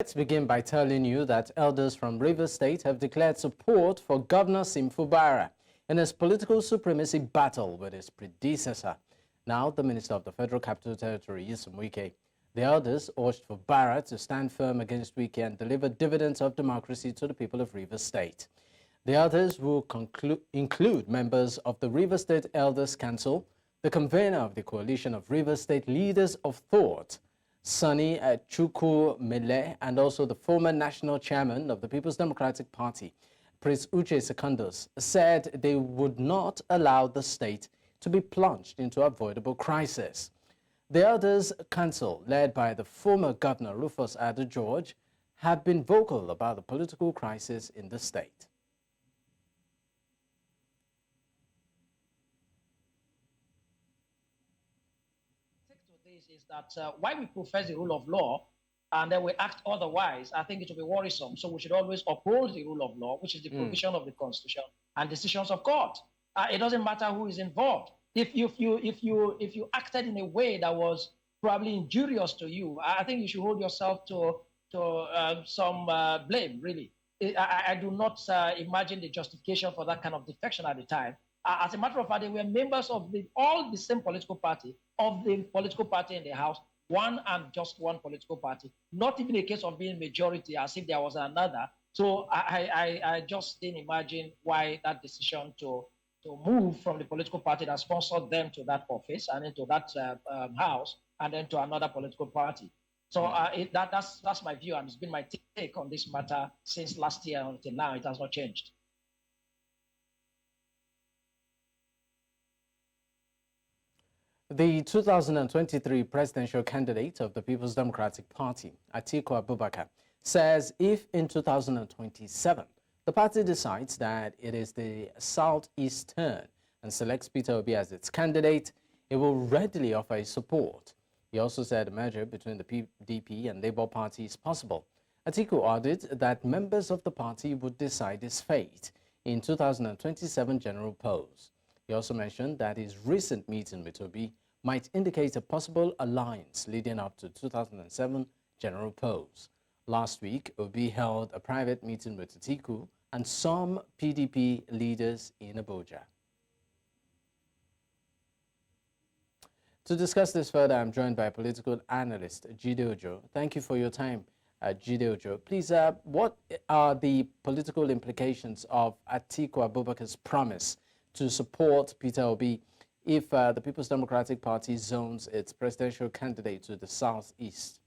Let's begin by telling you that elders from Rivers State have declared support for Governor Siminalayi Fubara in his political supremacy battle with his predecessor, now the Minister of the Federal Capital Territory, Nyesom Wike. The elders urged Fubara to stand firm against Wike and deliver dividends of democracy to the people of Rivers State. The elders will include members of the Rivers State Elders Council, the convener of the Coalition of Rivers State Leaders of Thought, Sonny Chukwumele, and also the former national chairman of the People's Democratic Party, Prince Uche Secondus, said they would not allow the state to be plunged into avoidable crisis. The Elders Council, led by the former Governor Rufus George, have been vocal about the political crisis in the state. Is that why we profess the rule of law and then we act otherwise, I think it will be worrisome. So we should always uphold the rule of law, which is the provision of the Constitution and decisions of court. It doesn't matter who is involved. If you acted in a way that was probably injurious to you, I think you should hold yourself to some blame. Really, I do not imagine the justification for that kind of defection at the time. As a matter of fact, they were members of all the same political party, of the political party in the House, one and just one political party, not even a case of being majority as if there was another. So I just didn't imagine why that decision to move from the political party that sponsored them to that office and into that House and then to another political party. So that's my view, and it's been my take on this matter since last year until now. It has not changed. The 2023 presidential candidate of the People's Democratic Party, Atiku Abubakar, says if in 2027 the party decides that it is the Southeast turn and selects Peter Obi as its candidate, it will readily offer his support. He also said a merger between the PDP and Labour Party is possible. Atiku added that members of the party would decide his fate in 2027 general polls. He also mentioned that his recent meeting with Obi might indicate a possible alliance leading up to 2007 general polls. Last week, Obi held a private meeting with Atiku and some PDP leaders in Abuja. To discuss this further, I'm joined by political analyst Jide Ojo. Thank you for your time, Jide Ojo. Please, what are the political implications of Atiku Abubakar's promise to support Peter Obi if the People's Democratic Party zones its presidential candidate to the Southeast?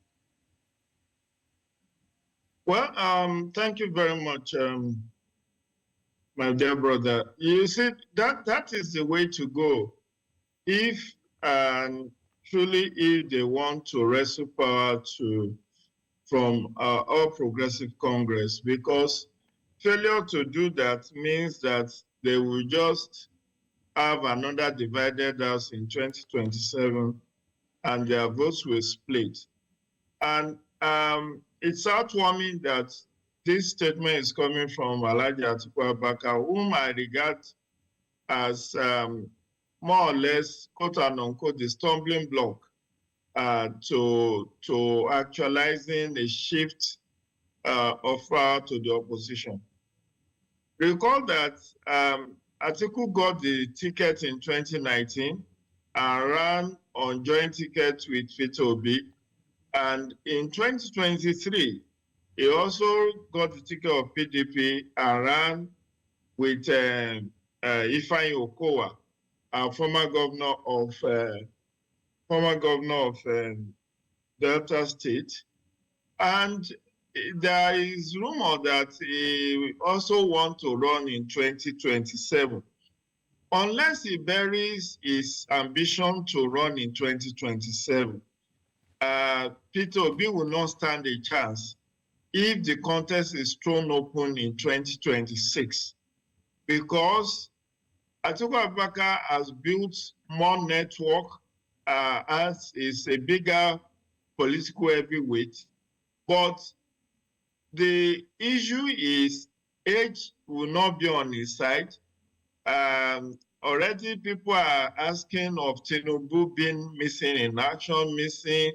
Well, thank you very much, my dear brother. You see, that is the way to go. If truly, if they want to wrestle power from All Progressive Congress, because failure to do that means that they will just have another divided house in 2027 and their votes will split. And it's heartwarming that this statement is coming from Alhaji Atiku Abubakar, whom I regard as more or less, quote and unquote, the stumbling block to actualizing a shift of power to the opposition. Recall that Atiku got the ticket in 2019 and ran on joint ticket with Peter Obi. And in 2023, he also got the ticket of PDP and ran with Ifeanyi Okowa, former governor of Delta State. And there is rumor that he also wants to run in 2027. Unless he buries his ambition to run in 2027, Peter Obi will not stand a chance if the contest is thrown open in 2026. Because Atiku Abubakar has built more network, as is a bigger political heavyweight, but the issue is age will not be on his side. Already people are asking of Tinubu being missing in action, missing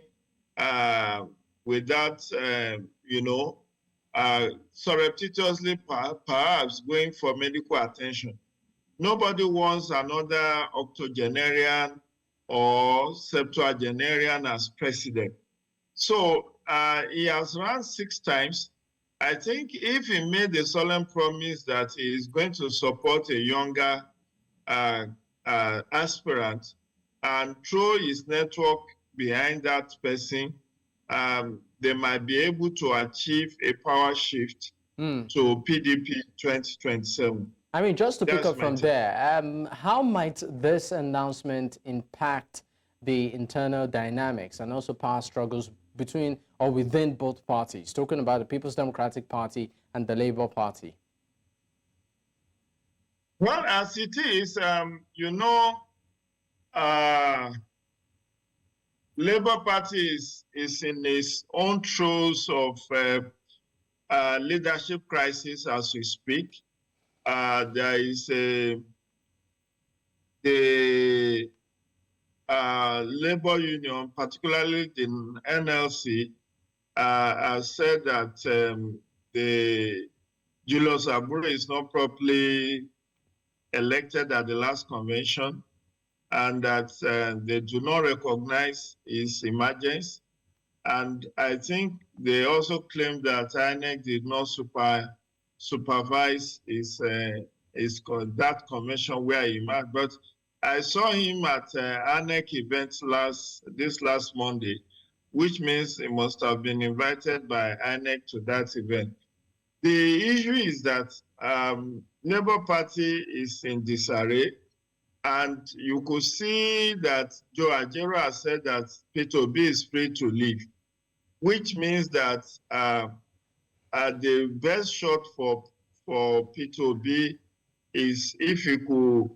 without surreptitiously perhaps going for medical attention. Nobody wants another octogenarian or septuagenarian as president. So he has run 6 times. I think if he made a solemn promise that he is going to support a younger aspirant and throw his network behind that person, they might be able to achieve a power shift to PDP 2027. I mean, just to pick up from there, how might this announcement impact the internal dynamics and also power struggles between or within both parties, talking about the People's Democratic Party and the Labour Party? Well, as it is, Labour Party is in its own throes of leadership crisis as we speak. There is the labor union, particularly the NLC, has said that the Julius Abure is not properly elected at the last convention, and that they do not recognize his emergence. And I think they also claim that INEC did not supervise that convention where he met. But I saw him at INEC events this last Monday, which means he must have been invited by INEC to that event. The issue is that Labour Party is in disarray, and you could see that Joe Ajero has said that Peter Obi is free to leave, which means that the best shot for Peter Obi is if he could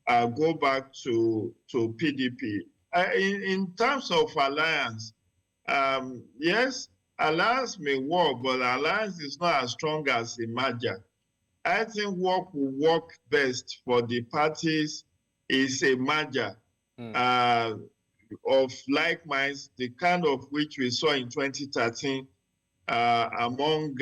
go back to PDP. In terms of alliance, yes, alliance may work, but alliance is not as strong as a merger. I think what will work best for the parties is a merger of like minds, the kind of which we saw in 2013 among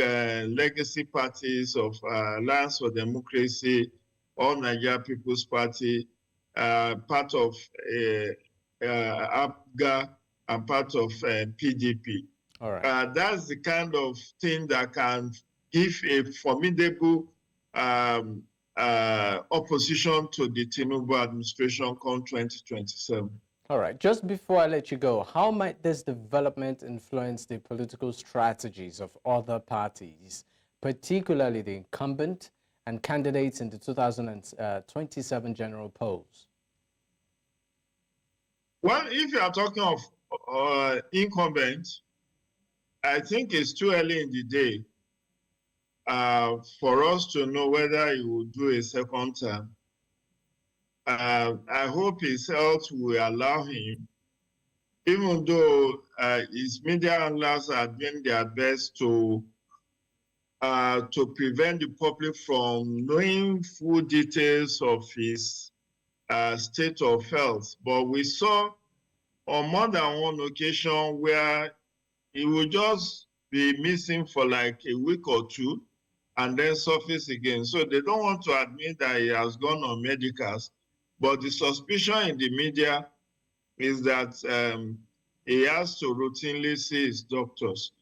legacy parties of Alliance for Democracy, All Nigeria People's Party, part of APGA, and part of PDP. All right. That's the kind of thing that can give a formidable opposition to the Tinubu administration come 2027. All right. Just before I let you go, how might this development influence the political strategies of other parties, particularly the incumbent and candidates in the 2027 general polls? Well, if you are talking of incumbent, I think it's too early in the day for us to know whether he will do a second term. I hope his health will allow him, even though his media handlers are doing their best to prevent the public from knowing full details of his state of health. But we saw on more than one occasion where he will just be missing for like a week or two and then surface again. So they don't want to admit that he has gone on medicals. But the suspicion in the media is that he has to routinely see his doctors.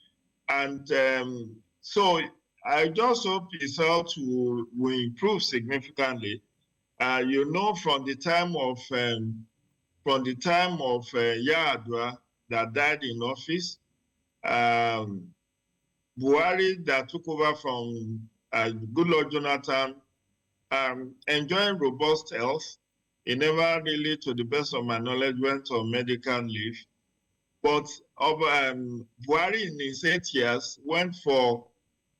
And so I just hope his health will improve significantly. From the time of Yar'Adua that died in office, Buhari that took over from Goodluck Jonathan, enjoying robust health. He never really, to the best of my knowledge, went on medical leave. But Buhari in his 8 years went for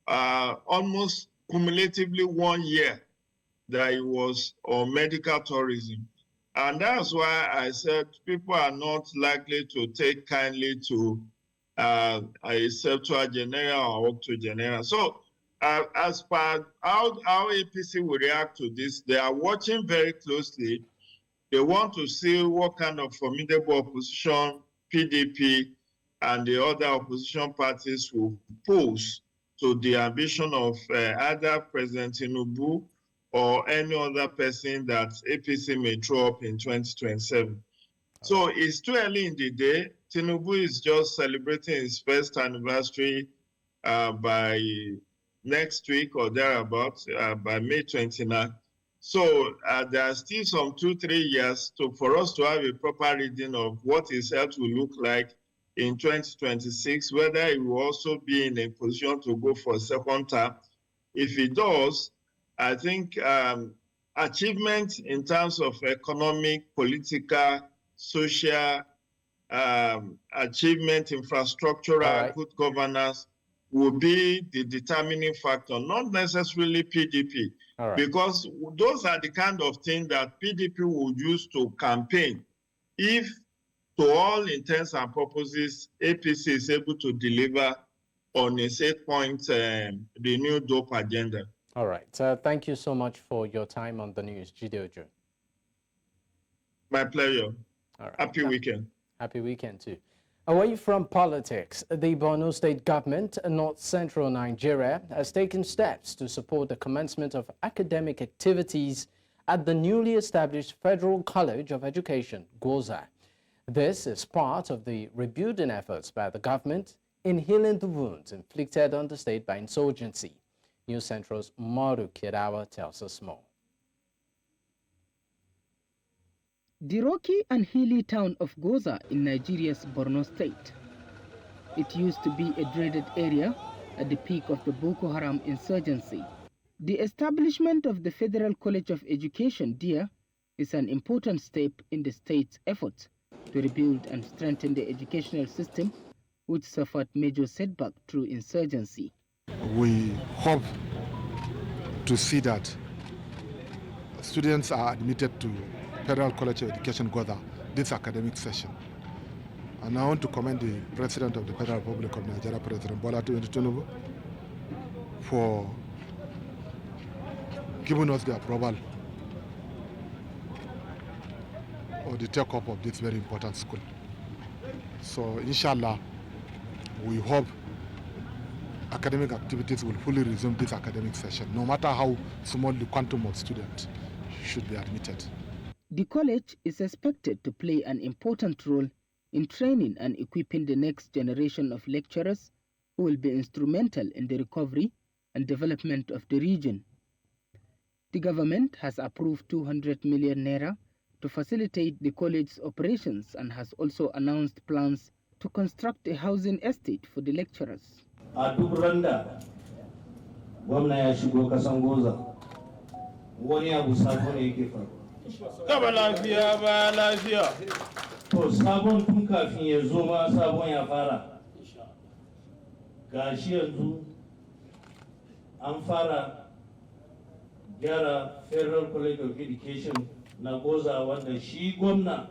almost cumulatively 1 year that he was on medical tourism. And that's why I said people are not likely to take kindly to a septuagenarian or octogenarian. So as per how APC will react to this, they are watching very closely. They want to see what kind of formidable opposition PDP and the other opposition parties will pose to the ambition of either President Tinubu or any other person that APC may throw up in 2027. So it's too early in the day. Tinubu is just celebrating his first anniversary by next week or thereabouts, by May 29th. So there are still some 2-3 years for us to have a proper reading of what his health will look like in 2026, whether he will also be in a position to go for a second term. If he does, I think achievements in terms of economic, political, social achievement, infrastructural, good governance will be the determining factor, not necessarily PDP, because those are the kind of things that PDP will use to campaign if, to all intents and purposes, APC is able to deliver on its 8-point renewed dope agenda. All right. Thank you so much for your time on the news, Jide Ojo. My pleasure. All right. Happy weekend. Happy weekend too. Away from politics, the Borno State government, North Central Nigeria, has taken steps to support the commencement of academic activities at the newly established Federal College of Education, Goza. This is part of the rebuilding efforts by the government in healing the wounds inflicted on the state by insurgency. News Central's Maru Kirawa tells us more. The rocky and hilly town of Goza in Nigeria's Borno State. It used to be a dreaded area at the peak of the Boko Haram insurgency. The establishment of the Federal College of Education there is an important step in the state's efforts to rebuild and strengthen the educational system, which suffered major setback through insurgency. We hope to see that students are admitted to Federal College of Education Goza this academic session. And I want to commend the President of the Federal Republic of Nigeria, President Bola Tinubu, for giving us the approval or the take-up of this very important school. So, inshallah, we hope academic activities will fully resume this academic session, no matter how small the quantum of students should be admitted. The college is expected to play an important role in training and equipping the next generation of lecturers who will be instrumental in the recovery and development of the region. The government has approved 200 million naira to facilitate the college's operations and has also announced plans to construct a housing estate for the lecturers. A duk randa gwamna ya shigo kasan Goza, wani abu sabo ne yake faru. Gaba lafiya ba lafiya. To sabon tun kafin ya zo ma sabon ya fara. Gashi yanzu an fara gyara Federal College of Education na Goza wanda shi gwamna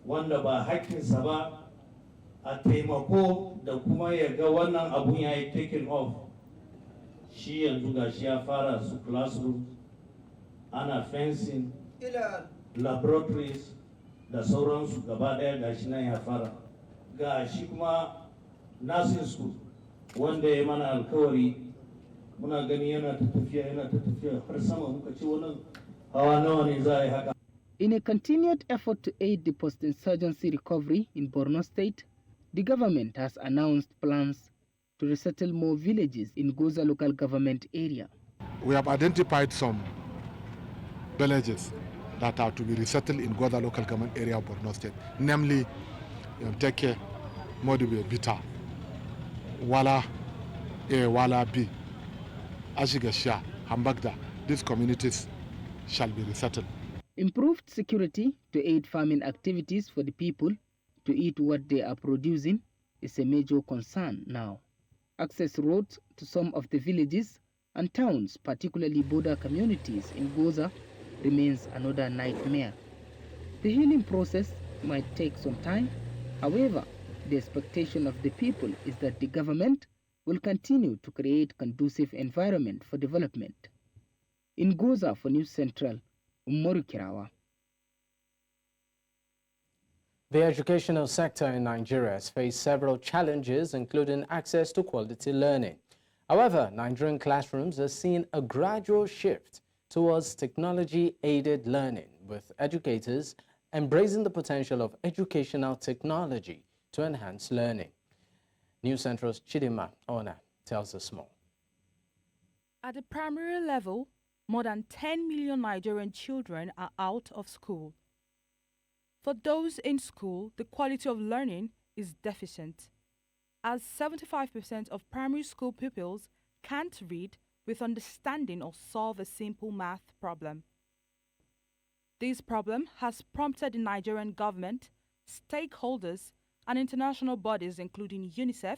wanda ba hakkinsa ba a taimako da kuma ya ga wannan abun ya yi taken off. Shi yanzu gashi ya fara su classroom, ana fencing, laboratories da sauransu gaba daya gashi nan ya fara. Gashi kuma nursing school wanda ya mana alkawari muna gani yana ta tafiya har sama muka ce wannan hawa nawa ne za a yi haka. In a continued effort to aid the post-insurgency recovery in Borno State, the government has announced plans to resettle more villages in Goza local government area. We have identified some villages that are to be resettled in Goza local government area of Borno State, namely Teke, Modibe, Bita, Wala A, Wala B, Ashigasha, Hambagda. These communities shall be resettled. Improved security to aid farming activities for the people to eat what they are producing is a major concern now. Access roads to some of the villages and towns, particularly border communities in Goza, remains another nightmare. The healing process might take some time. However, the expectation of the people is that the government will continue to create conducive environment for development. In Goza for News Central, Umaru Kirawa. The educational sector in Nigeria has faced several challenges, including access to quality learning. However, Nigerian classrooms are seeing a gradual shift towards technology-aided learning, with educators embracing the potential of educational technology to enhance learning. News Central's Chidima Ona tells us more. At the primary level, more than 10 million Nigerian children are out of school. For those in school, the quality of learning is deficient, as 75% of primary school pupils can't read with understanding or solve a simple math problem. This problem has prompted the Nigerian government, stakeholders, and international bodies including UNICEF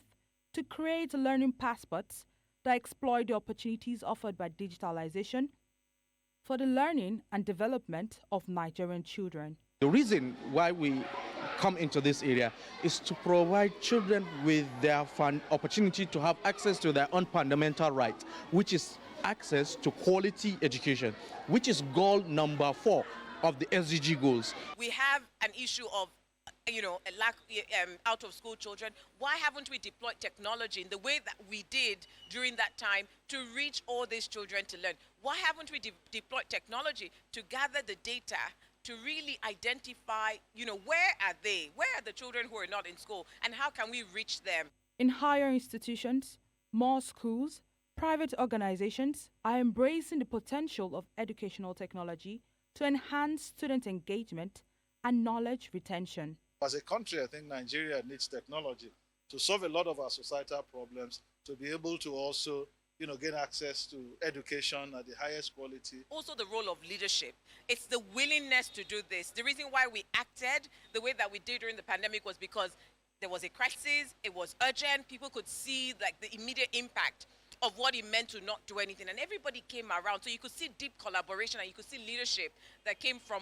to create learning passports that exploit the opportunities offered by digitalization for the learning and development of Nigerian children. The reason why we come into this area is to provide children with their opportunity to have access to their own fundamental right, which is access to quality education, which is goal number 4 of the SDG goals. We have an issue of a lack out of school children. Why haven't we deployed technology in the way that we did during that time to reach all these children to learn? Why haven't we deployed technology to gather the data to really identify, where are they? Where are the children who are not in school, and how can we reach them? In higher institutions, more schools, private organizations are embracing the potential of educational technology to enhance student engagement and knowledge retention. As a country, I think Nigeria needs technology to solve a lot of our societal problems, to be able to also gain access to education at the highest quality. Also the role of leadership. It's the willingness to do this. The reason why we acted the way that we did during the pandemic was because there was a crisis, it was urgent, people could see the immediate impact of what it meant to not do anything, and everybody came around. So you could see deep collaboration and you could see leadership that came from,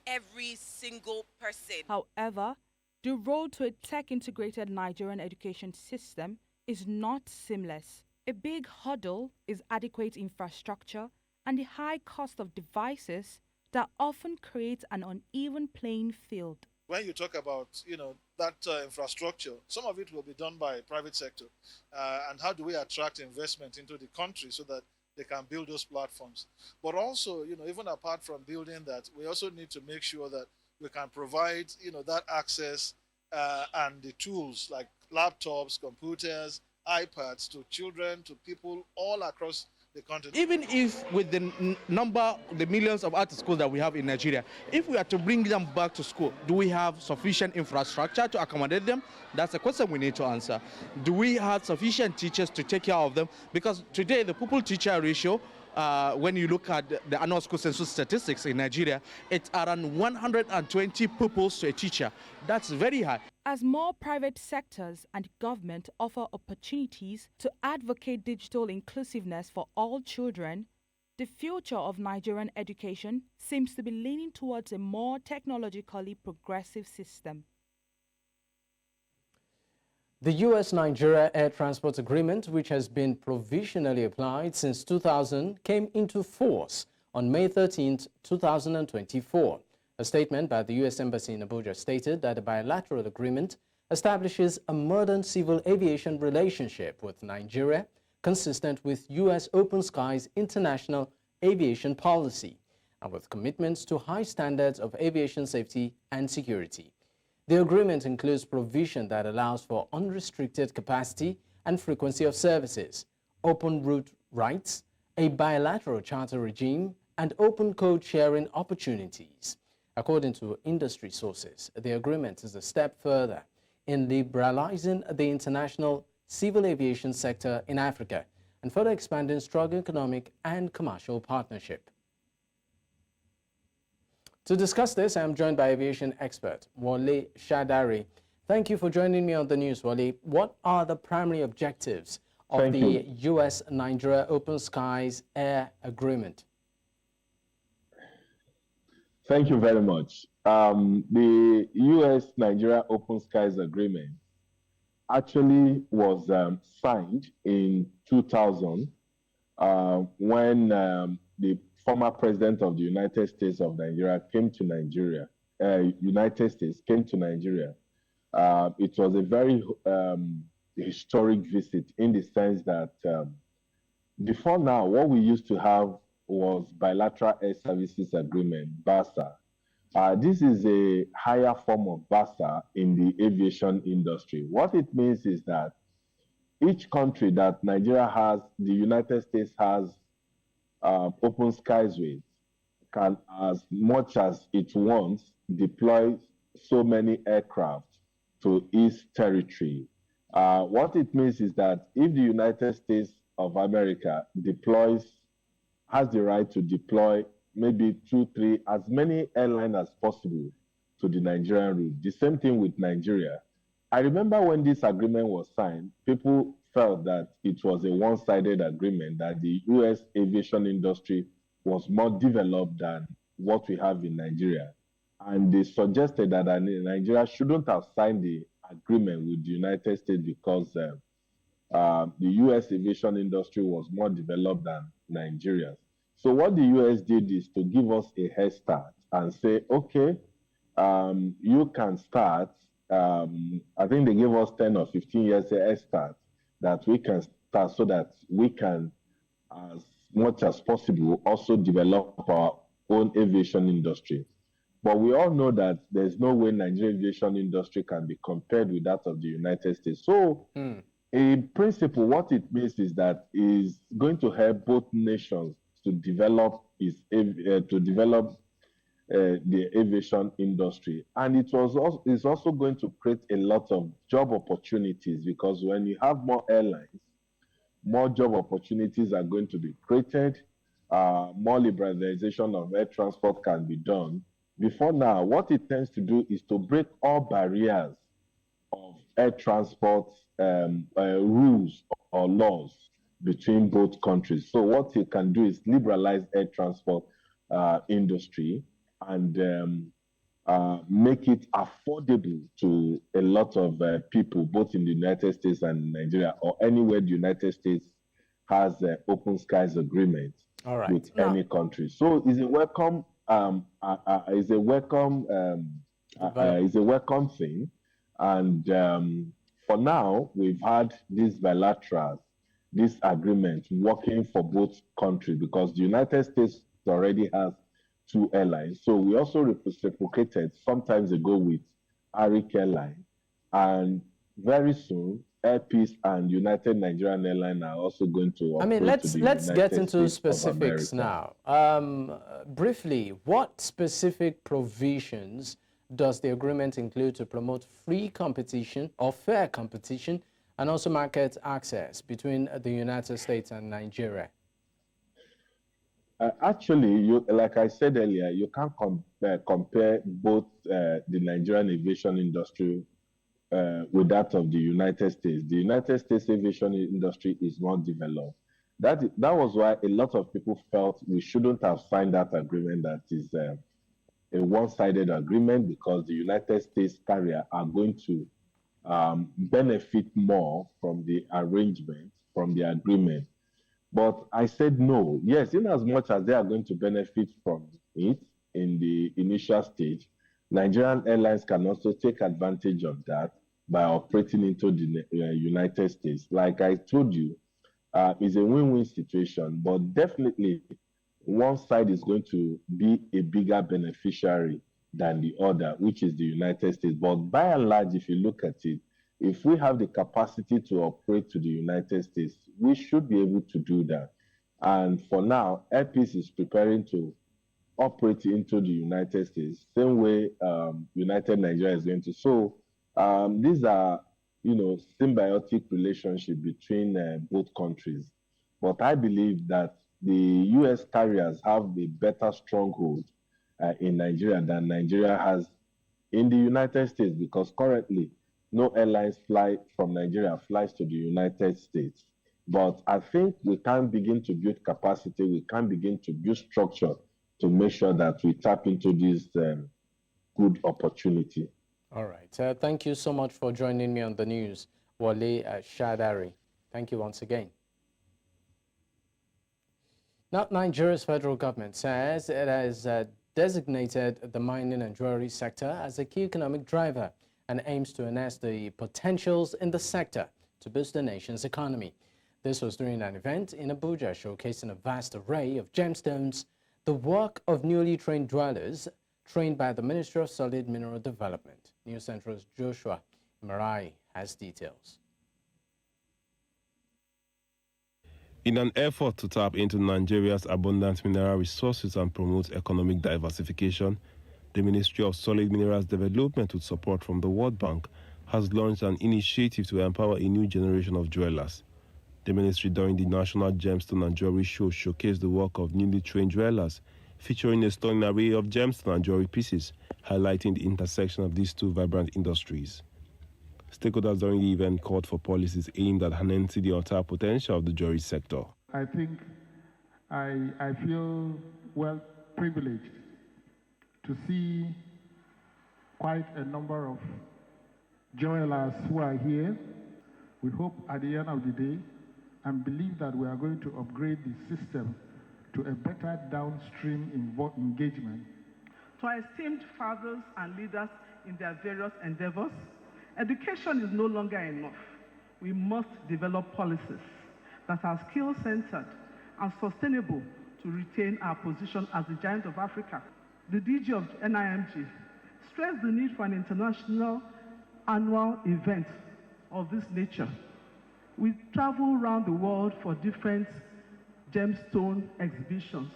every single person. However, the road to a tech-integrated Nigerian education system is not seamless. A big hurdle is adequate infrastructure and the high cost of devices that often create an uneven playing field. When you talk about, that infrastructure, some of it will be done by private sector. And how do we attract investment into the country so that they can build those platforms? But also, even apart from building that, we also need to make sure that we can provide, that access and the tools like laptops, computers, iPads to children, to people all across the country. Even if with the millions of art schools that we have in Nigeria, if we are to bring them back to school, do we have sufficient infrastructure to accommodate them? That's a question we need to answer. Do we have sufficient teachers to take care of them? Because today the pupil-teacher ratio, when you look at the annual school census statistics in Nigeria, it's around 120 pupils to a teacher. That's very high. As more private sectors and government offer opportunities to advocate digital inclusiveness for all children, the future of Nigerian education seems to be leaning towards a more technologically progressive system. The U.S.-Nigeria Air Transport Agreement, which has been provisionally applied since 2000, came into force on May 13, 2024. A statement by the U.S. Embassy in Abuja stated that the bilateral agreement establishes a modern civil aviation relationship with Nigeria consistent with U.S. Open Skies international aviation policy and with commitments to high standards of aviation safety and security. The agreement includes provision that allows for unrestricted capacity and frequency of services, open route rights, a bilateral charter regime, and open code sharing opportunities. According to industry sources, the agreement is a step further in liberalizing the international civil aviation sector in Africa and further expanding strong economic and commercial partnership. To discuss this, I am joined by aviation expert Wole Shadari. Thank you for joining me on the news, Wole. What are the primary objectives of the U.S.-Nigeria Open Skies Air Agreement? Thank you very much. The U.S.-Nigeria Open Skies Agreement actually was signed in 2000 when the former president of the United States of Nigeria came to Nigeria United States came to Nigeria, it was a very historic visit in the sense that before now, what we used to have was bilateral air services agreement, BASA. This is a higher form of BASA in the aviation industry. What it means is that each country that Nigeria has, the United States has open skies with, can, as much as it wants, deploy so many aircraft to its territory. What it means is that if the United States of America has the right to deploy maybe 2, 3, as many airlines as possible to the Nigerian route. The same thing with Nigeria. I remember when this agreement was signed, people felt that it was a one-sided agreement, that the U.S. aviation industry was more developed than what we have in Nigeria. And they suggested that Nigeria shouldn't have signed the agreement with the United States because the U.S. aviation industry was more developed than Nigeria's. So what the U.S. did is to give us a head start and say, okay, you can start. I think they gave us 10 or 15 years a head start that we can start so that we can, as much as possible, also develop our own aviation industry. But we all know that there's no way Nigerian aviation industry can be compared with that of the United States. So in principle, what it means is that it's going to help both nations to develop the aviation industry, and it's also going to create a lot of job opportunities, because when you have more airlines, more job opportunities are going to be created. More liberalization of air transport can be done. Before now, what it tends to do is to break all barriers of air transport rules or laws between both countries. So what you can do is liberalize air transport industry and make it affordable to a lot of people, both in the United States and Nigeria, or anywhere the United States has open skies agreement with any country. So it's a welcome, thing. And for now, we've had these bilaterals, this agreement working for both countries, because the United States already has 2 airlines. So we also reciprocated some time ago with Arik Airline, and very soon Air Peace and United Nigerian Airlines are also going to operate. I mean, let's get into specifics now. Briefly, what specific provisions does the agreement include to promote free competition or fair competition and also market access between the United States and Nigeria? Actually, like I said earlier, you can't compare both the Nigerian aviation industry with that of the United States. The United States aviation industry is more developed. That was why a lot of people felt we shouldn't have signed that agreement, that is a one-sided agreement, because the United States carrier are going to benefit more from the arrangement, from the agreement. But I said no. Yes, in as much as they are going to benefit from it in the initial stage, Nigerian airlines can also take advantage of that by operating into the United States. Like I told you, it's a win-win situation, but definitely one side is going to be a bigger beneficiary than the other, which is the United States. But by and large, if you look at it, if we have the capacity to operate to the United States, we should be able to do that. And for now, Air Peace is preparing to operate into the United States, same way United Nigeria is going to. So these are, symbiotic relationship between both countries. But I believe that the U.S. carriers have a better stronghold in Nigeria than Nigeria has in the United States, because currently no airlines from Nigeria flies to the United States. But I think we can begin to build capacity, we can begin to build structure to make sure that we tap into this good opportunity. All right. Thank you so much for joining me on the news, Wale Shadari. Thank you once again. Now, Nigeria's federal government says it has designated the mining and jewelry sector as a key economic driver and aims to harness the potentials in the sector to boost the nation's economy. This was during an event in Abuja showcasing a vast array of gemstones, the work of newly trained dwellers trained by the Ministry of Solid Mineral Development. News Central's Joshua Marai has details. In an effort to tap into Nigeria's abundant mineral resources and promote economic diversification, the Ministry of Solid Minerals Development, with support from the World Bank, has launched an initiative to empower a new generation of jewelers. The ministry, during the National Gemstone and Jewelry Show, showcased the work of newly trained jewelers, featuring a stunning array of gemstone and jewelry pieces, highlighting the intersection of these two vibrant industries. Stakeholders during the event called for policies aimed at harnessing the entire potential of the jewelry sector. I think I feel well privileged to see quite a number of jewelers who are here. We hope at the end of the day and believe that we are going to upgrade the system to a better downstream engagement. To our esteemed fathers and leaders in their various endeavors, education is no longer enough. We must develop policies that are skill-centered and sustainable to retain our position as the giant of Africa. The DG of NIMG stressed the need for an international annual event of this nature. We travel around the world for different gemstone exhibitions,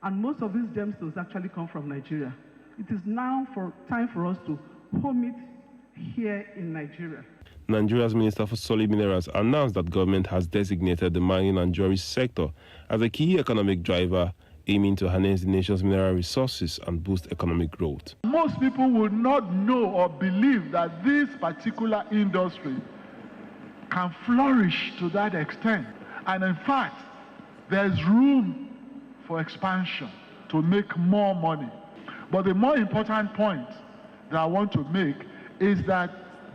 and most of these gemstones actually come from Nigeria. It is now time for us to home it here in Nigeria. Nigeria's Minister for Solid Minerals announced that government has designated the mining and jewelry sector as a key economic driver, aiming to harness the nation's mineral resources and boost economic growth. Most people would not know or believe that this particular industry can flourish to that extent. And in fact, there's room for expansion to make more money. But the more important point that I want to make is that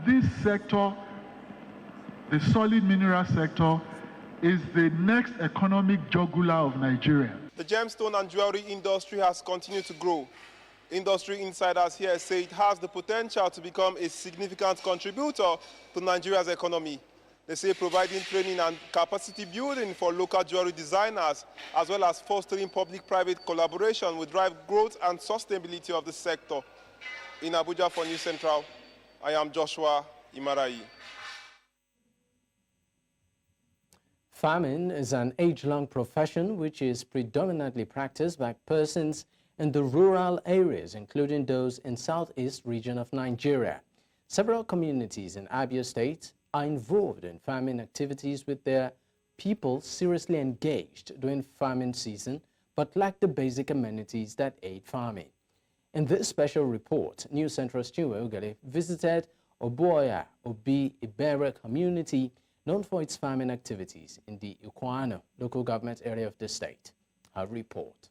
this sector, the solid mineral sector, is the next economic jugular of Nigeria. The gemstone and jewelry industry has continued to grow. Industry insiders here say it has the potential to become a significant contributor to Nigeria's economy. They say providing training and capacity building for local jewelry designers, as well as fostering public-private collaboration, will drive growth and sustainability of the sector. In Abuja for News Central, I am Joshua Imarai. Farming is an age-long profession which is predominantly practiced by persons in the rural areas, including those in southeast region of Nigeria. Several communities in Abia State are involved in farming activities with their people seriously engaged during farming season, but lack the basic amenities that aid farming. In this special report, News Central's Chinwe Ugale visited Oboya Obi Ibere community, known for its farming activities in the Ukwano local government area of the state. Her report.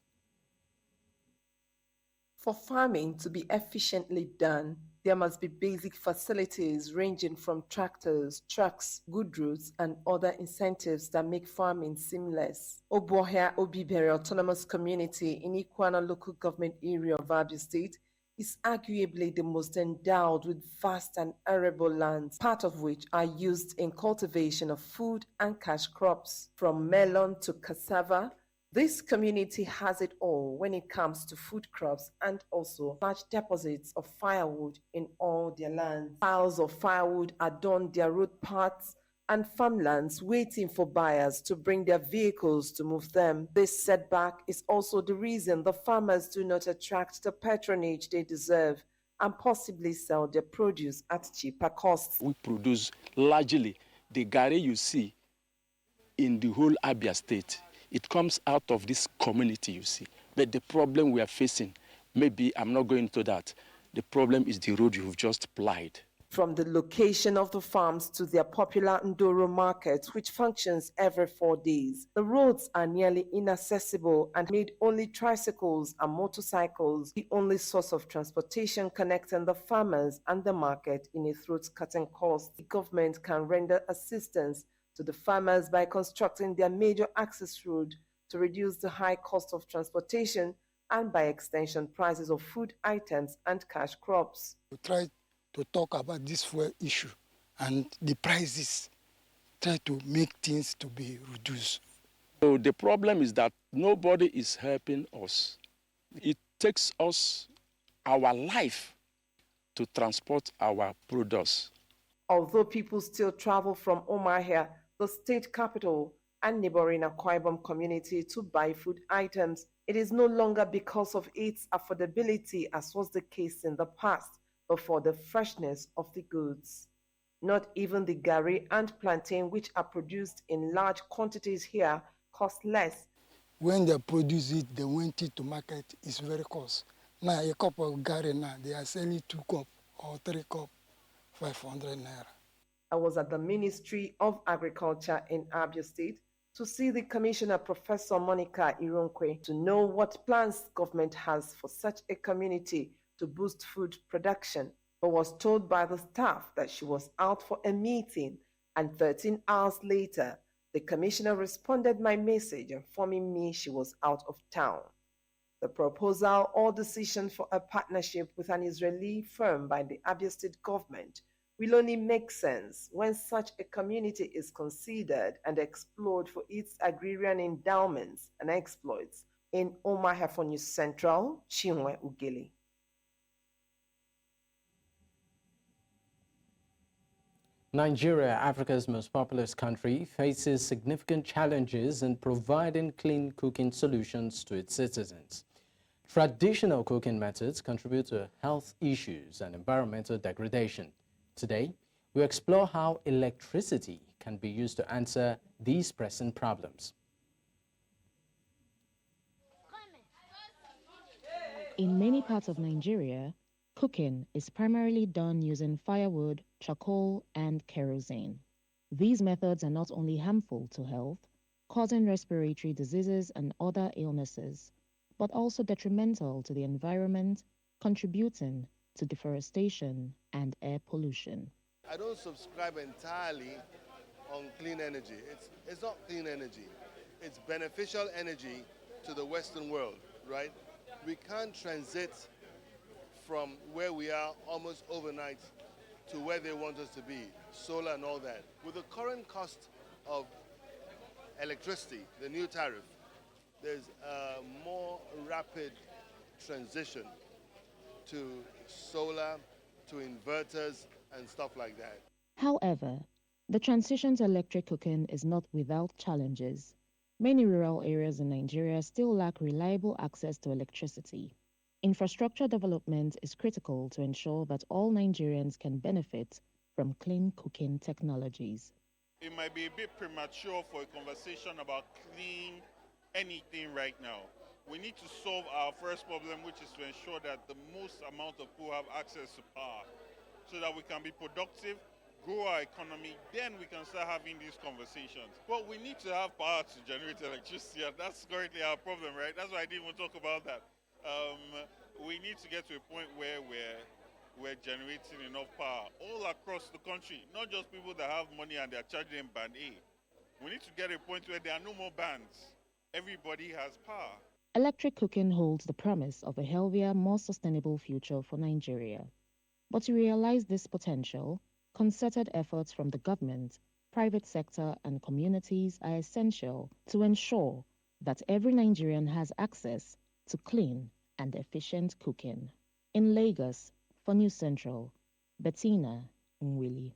For farming to be efficiently done, there must be basic facilities ranging from tractors, trucks, good roads, and other incentives that make farming seamless. Oboya Obibere Autonomous Community in Ikwana local government area of Abia State is arguably the most endowed with vast and arable lands, part of which are used in cultivation of food and cash crops. From melon to cassava, this community has it all when it comes to food crops and also large deposits of firewood in all their lands. Piles of firewood adorn their road paths and farmlands, waiting for buyers to bring their vehicles to move them. This setback is also the reason the farmers do not attract the patronage they deserve and possibly sell their produce at cheaper costs. We produce largely the garri you see in the whole Abia State. It comes out of this community, you see. But the problem we are facing, maybe I'm not going into that. The problem is the road you've just plied. From the location of the farms to their popular Ndoro market, which functions every 4 days, the roads are nearly inaccessible and made only tricycles and motorcycles the only source of transportation connecting the farmers and the market in a throat-cutting cost. The government can render assistance to the farmers by constructing their major access road to reduce the high cost of transportation, and by extension prices of food items and cash crops. We try to talk about this fuel issue and the prices, try to make things to be reduced. So the problem is that nobody is helping us. It takes us our life to transport our products. Although people still travel from Umuahia, the state capital, and neighboring Akwa Ibom community to buy food items, it is no longer because of its affordability as was the case in the past, but for the freshness of the goods. Not even the gari and plantain, which are produced in large quantities here, cost less. When they produce it, they went it to market, it's very cost. Now a cup of gari now, they are selling 2 cup or 3 cup, 500 naira. I was at the Ministry of Agriculture in Abia State to see the Commissioner, Professor Monica Ironkwe, to know what plans government has for such a community to boost food production, but was told by the staff that she was out for a meeting, and 13 hours later, the Commissioner responded my message informing me she was out of town. The proposal or decision for a partnership with an Israeli firm by the Abia State government will only make sense when such a community is considered and explored for its agrarian endowments and exploits. In Umuahia for News Central, Chinwe Ugeli. Nigeria, Africa's most populous country, faces significant challenges in providing clean cooking solutions to its citizens. Traditional cooking methods contribute to health issues and environmental degradation. Today, we explore how electricity can be used to answer these pressing problems. In many parts of Nigeria, cooking is primarily done using firewood, charcoal, and kerosene. These methods are not only harmful to health, causing respiratory diseases and other illnesses, but also detrimental to the environment, contributing to deforestation and air pollution. I don't subscribe entirely on clean energy. It's not clean energy. It's beneficial energy to the Western world, right? We can't transit from where we are almost overnight to where they want us to be, solar and all that. With the current cost of electricity, the new tariff, there's a more rapid transition to solar, to inverters and stuff like that. However, the transition to electric cooking is not without challenges. Many rural areas in Nigeria still lack reliable access to electricity. Infrastructure development is critical to ensure that all Nigerians can benefit from clean cooking technologies. It might be a bit premature for a conversation about clean anything right now. We need to solve our first problem, which is to ensure that the most amount of people have access to power so that we can be productive, grow our economy, then we can start having these conversations. But we need to have power to generate electricity, and that's currently our problem, right? That's why I didn't even talk about that. We need to get to a point where we're generating enough power all across the country, not just people that have money and they're charging in band A. We need to get a point where there are no more bands. Everybody has power. Electric cooking holds the promise of a healthier, more sustainable future for Nigeria. But to realize this potential, concerted efforts from the government, private sector, and communities are essential to ensure that every Nigerian has access to clean and efficient cooking. In Lagos, for News Central, Bettina Nwili.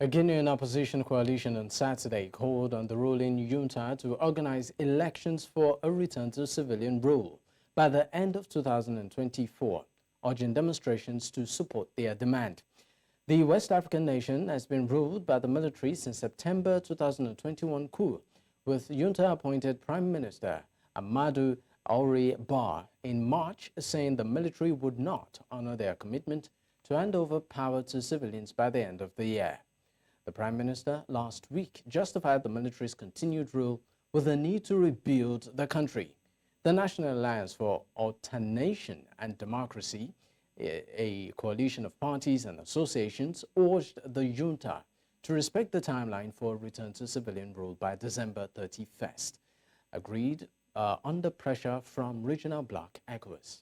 A Guinean opposition coalition on Saturday called on the ruling junta to organize elections for a return to civilian rule by the end of 2024, urging demonstrations to support their demand. The West African nation has been ruled by the military since September 2021 coup, with junta-appointed Prime Minister Amadou Aure Ba in March saying the military would not honor their commitment to hand over power to civilians by the end of the year. The Prime Minister last week justified the military's continued rule with the need to rebuild the country. The National Alliance for Alternation and Democracy, a coalition of parties and associations, urged the junta to respect the timeline for a return to civilian rule by December 31st. Agreed under pressure from regional bloc ECOWAS.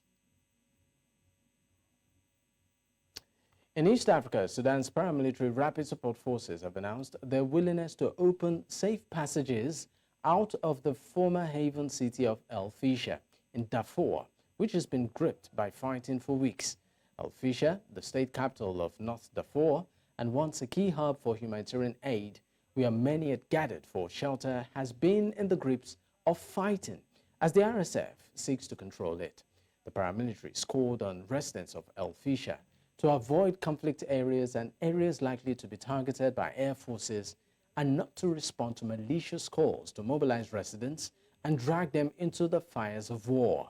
In East Africa, Sudan's paramilitary rapid support forces have announced their willingness to open safe passages out of the former haven city of El Fisher in Darfur, which has been gripped by fighting for weeks. El Fisher, the state capital of North Darfur and once a key hub for humanitarian aid, where many had gathered for shelter, has been in the grips of fighting as the RSF seeks to control it. The paramilitaries called on residents of El Fisher to avoid conflict areas and areas likely to be targeted by air forces, and not to respond to malicious calls to mobilize residents and drag them into the fires of war.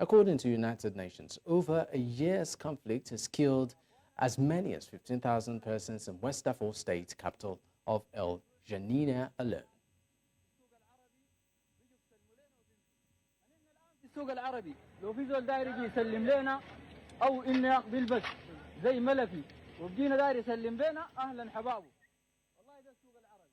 According to United Nations, over a year's conflict has killed as many as 15,000 persons in West Darfur state capital of El Janina alone. السوق العربي لو في زول داير يجي يسلم لنا او انه بيلبس زي ملفي وبجينا داير يسلم لنا اهلا حبابه والله ده السوق العربي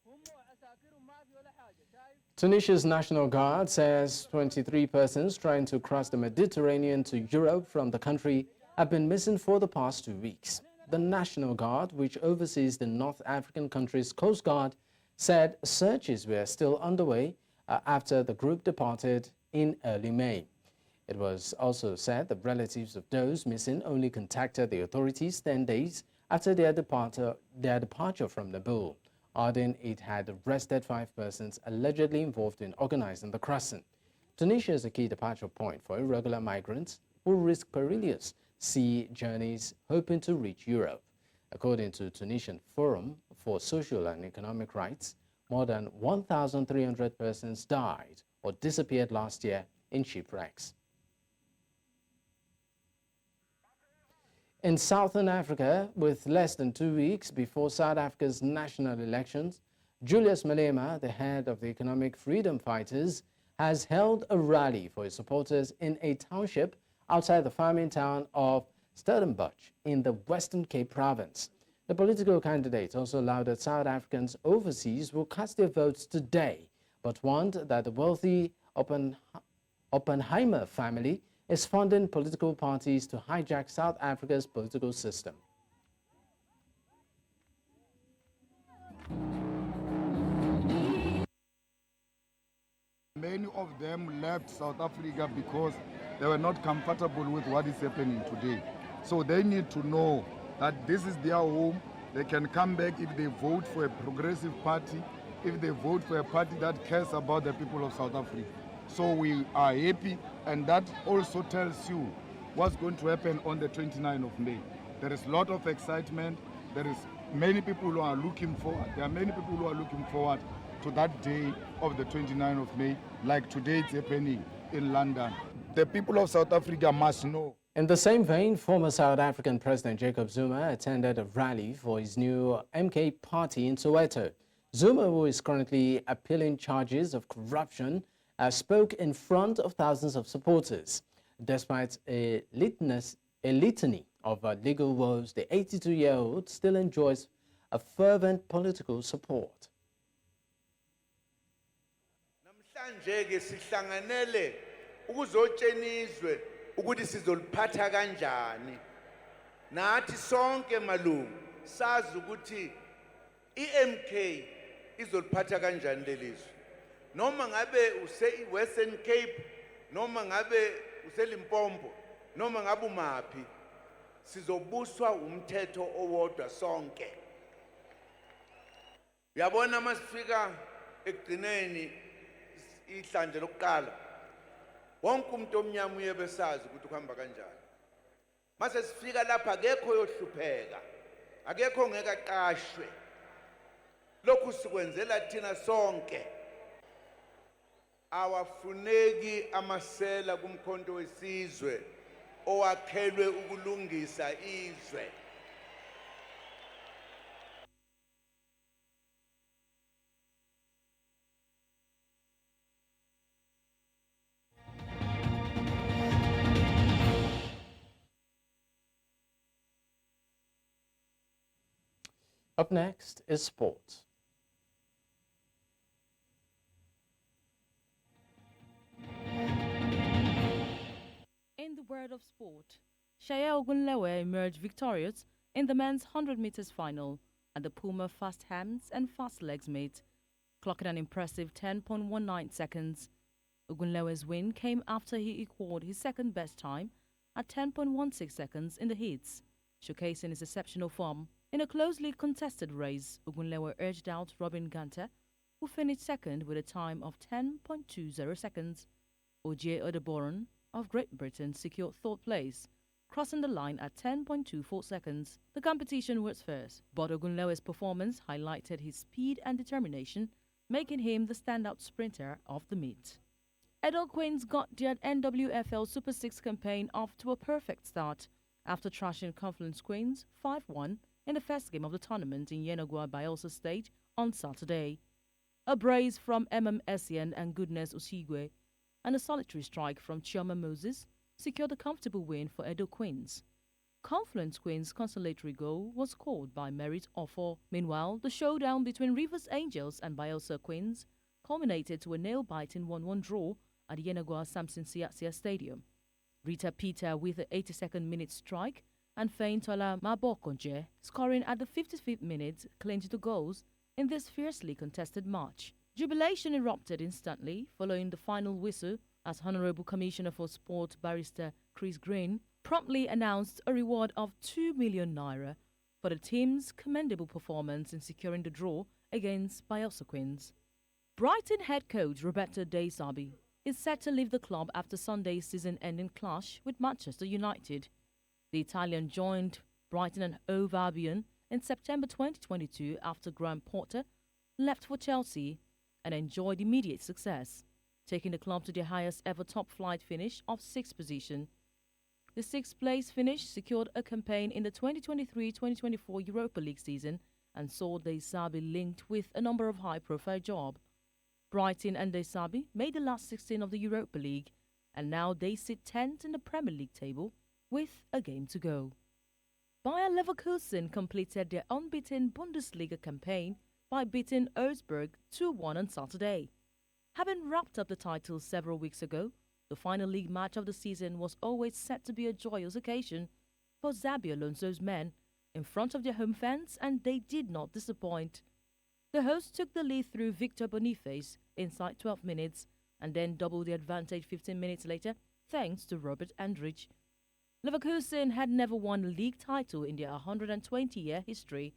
هم عساكرهم ما في ولا حاجه شايف. Tunisia's National Guard says 23 persons trying to cross the Mediterranean to Europe from the country have been missing for the past 2 weeks. The National Guard, which oversees the North African country's Coast Guard, said searches were still underway after the group departed in early May. It was also said that relatives of those missing only contacted the authorities 10 days after their departure from Nabil, adding it had arrested 5 persons allegedly involved in organizing the crossing. Tunisia is a key departure point for irregular migrants who risk perilous sea journeys hoping to reach Europe. According to Tunisian Forum for Social and Economic Rights, more than 1,300 persons died or disappeared last year in shipwrecks. In Southern Africa, with less than 2 weeks before South Africa's national elections, Julius Malema, the head of the Economic Freedom Fighters, has held a rally for his supporters in a township outside the farming town of Stellenbosch in the Western Cape province. The political candidate also allowed that South Africans overseas will cast their votes today, but warned that the wealthy Oppenheimer family is funding political parties to hijack South Africa's political system. Many of them left South Africa because they were not comfortable with what is happening today. So they need to know that this is their home. They can come back if they vote for a progressive party, if they vote for a party that cares about the people of South Africa. So we are happy, and that also tells you what's going to happen on the 29th of May. There is a lot of excitement. There are many people who are looking forward to that day of the 29th of May, like today it's happening in London. The people of South Africa must know. In the same vein, former South African President Jacob Zuma attended a rally for his new MK party in Soweto. Zuma, who is currently appealing charges of corruption, spoke in front of thousands of supporters. Despite a litany of legal woes, the 82-year-old still enjoys a fervent political support. Namhlanje-ke sihlanganele ukuzotshenizwe ukuthi sizoliphatha kanjani. Nathi sonke malungu sazi ukuthi iMK izoliphatha kanjani lelizwe. Noma ngabe use-Western Cape, noma ngabe use-Limpopo, noma ngabe umaphi, sizobuswa umthetho owodwa sonke. Uyabona masifika ekugcineni ihlandla lokuqala, wonke umuntu omnyama uyebesazi ukuthi ukuhamba kanjani. Mase sifika lapha akekho yohlupheka, akekho ngeke aqashwe. Lokhu sikwenzela thina sonke. Awafuneki amasela kumkhonto wesizwe owakhelwe ukulungisa izwe. Up next is sports. word of sport. Sheye Ogunlewe emerged victorious in the men's 100 meters final at the Puma Fast Hands and Fast Legs meet, clocking an impressive 10.19 seconds. Ogunlewe's win came after he equaled his second best time at 10.16 seconds in the heats, showcasing his exceptional form. In a closely contested race, Ogunlewe edged out Robin Ganter, who finished second with a time of 10.20 seconds. Uche Odeboran of Great Britain secured third place, crossing the line at 10.24 seconds. The competition was first, but Ogunlewe's performance highlighted his speed and determination, making him the standout sprinter of the meet. Edo Queens got their NWFL Super 6 campaign off to a perfect start after thrashing Confluence Queens 5-1 in the first game of the tournament in Yenagoa Bayelsa State on Saturday. A brace from Essien and Goodness Osigwe and a solitary strike from Chioma Moses secured a comfortable win for Edo Queens. Confluence Queens' consolatory goal was scored by Merit Offor. Meanwhile, the showdown between Rivers Angels and Bayelsa Queens culminated to a nail-biting 1-1 draw at Yenagoa Samson Siasia Stadium. Rita Peter with an 82nd minute strike and Feintola Mabokonje scoring at the 55th minute clinched the goals in this fiercely contested match. Jubilation erupted instantly following the final whistle as Honorable Commissioner for Sport Barrister Chris Green promptly announced a reward of 2 million naira for the team's commendable performance in securing the draw against Bayelsa Queens. Brighton head coach Roberto De Zerbi is set to leave the club after Sunday's season-ending clash with Manchester United. The Italian joined Brighton and Hove Albion in September 2022 after Graham Potter left for Chelsea and enjoyed immediate success, taking the club to their highest ever top-flight finish of 6th position. The 6th-place finish secured a campaign in the 2023-2024 Europa League season and saw De Zerbi linked with a number of high-profile jobs. Brighton and De Zerbi made the last 16 of the Europa League, and now they sit 10th in the Premier League table with a game to go. Bayer Leverkusen completed their unbeaten Bundesliga campaign by beating Augsburg 2-1 on Saturday. Having wrapped up the title several weeks ago, the final league match of the season was always set to be a joyous occasion for Xabi Alonso's men in front of their home fans, and they did not disappoint. The hosts took the lead through Victor Boniface inside 12 minutes and then doubled the advantage 15 minutes later thanks to Robert Andrich. Leverkusen had never won a league title in their 120-year history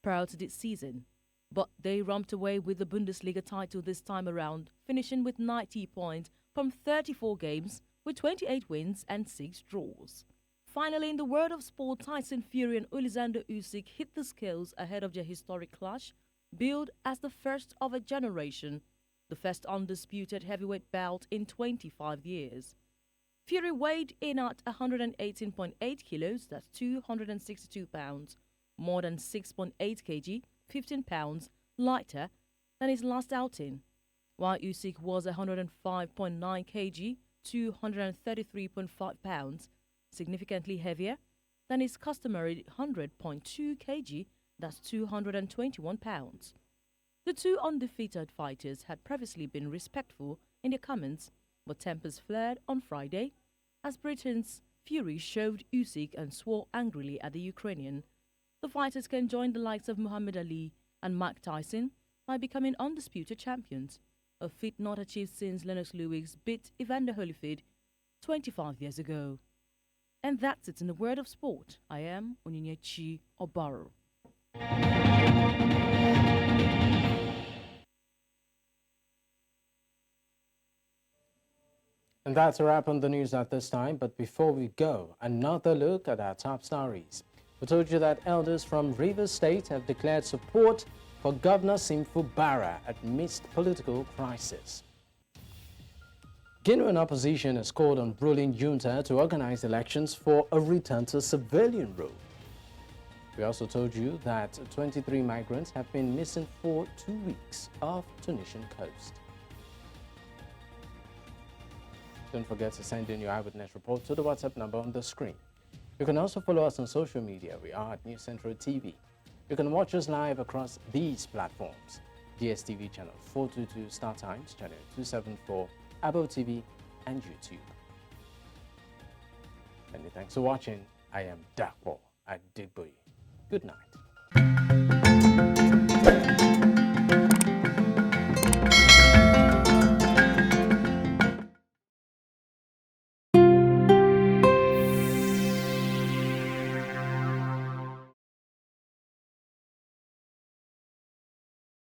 prior to this season, but they romped away with the Bundesliga title this time around, finishing with 90 points from 34 games with 28 wins and 6 draws. Finally, in the world of sport, Tyson Fury and Alexander Usyk hit the scales ahead of their historic clash, billed as the first of a generation, the first undisputed heavyweight bout in 25 years. Fury weighed in at 118.8 kilos, that's 262 pounds, more than 6.8 kg, 15 pounds lighter than his last outing, while Usyk was 105.9 kg, 233.5 pounds, significantly heavier than his customary 100.2 kg, that's 221 pounds. The two undefeated fighters had previously been respectful in their comments, but tempers flared on Friday as Britain's Fury shoved Usyk and swore angrily at the Ukrainian. The fighters can join the likes of Muhammad Ali and Mike Tyson by becoming undisputed champions, a feat not achieved since Lennox Lewis beat Evander Holyfield 25 years ago. And that's it in the world of sport. I am Onyinyechi Obaro. And that's a wrap on the news at this time. But before we go, another look at our top stories. We told you that elders from Rivers State have declared support for Governor Nyesom Fubara amidst political crisis. Guinean opposition has called on ruling junta to organize elections for a return to civilian rule. We also told you that 23 migrants have been missing for 2 weeks off Tunisian coast. Don't forget to send in your eyewitness report to the WhatsApp number on the screen. You can also follow us on social media. We are at News Central TV. You can watch us live across these platforms: DSTV channel 422 Star Times, channel 274, Abo TV, and YouTube. Many thanks for watching. I am Dakpo at Digboy. Good night.